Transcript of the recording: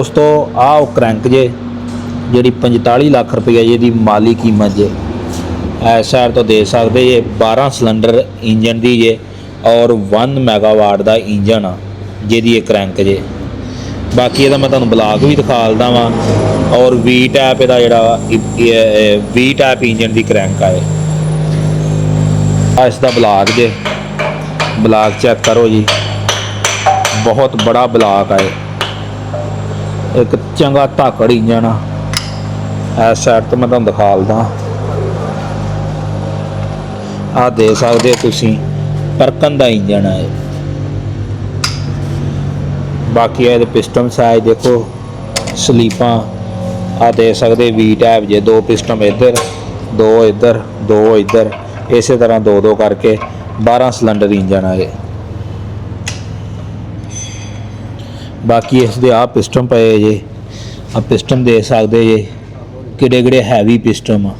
दोस्तों आ क्रैंक जे जी 45 लाख रुपये जी दी माली कीमत जे इस साइड तो दे सकते जे 12 सिलेंडर इंजन दी जे और 1 मैगावाट का इंजन आ जी क्रैंक जे। बाकी ये मैं तुहानूं ब्लॉक भी दिखा देता वा और वी टैप इहदा वी टैप इंजन की क्रैंक है। इसका ब्लॉक जे ब्लॉक चेक करो जी, बहुत बड़ा ब्लॉक है। एक चंगा धाकड़ इंजन आ। इस साइड तो मैं तुहानूं दिखा देता आ दे सकते तुसीं परकन का इंजन है। बाकी ये पिस्टन साइज देखो, स्लीपां आ दे सकते वी टैप जे, 2 पिस्टन इधर 2 इधर 2 इधर, इस तरह 2-2 करके 12 सिलेंडर इंजन है। बाकी इस दे आ पिस्टन पे जे, आ पिस्टन दे सकते जे, किहड़े किहड़े हैवी पिस्टन आ।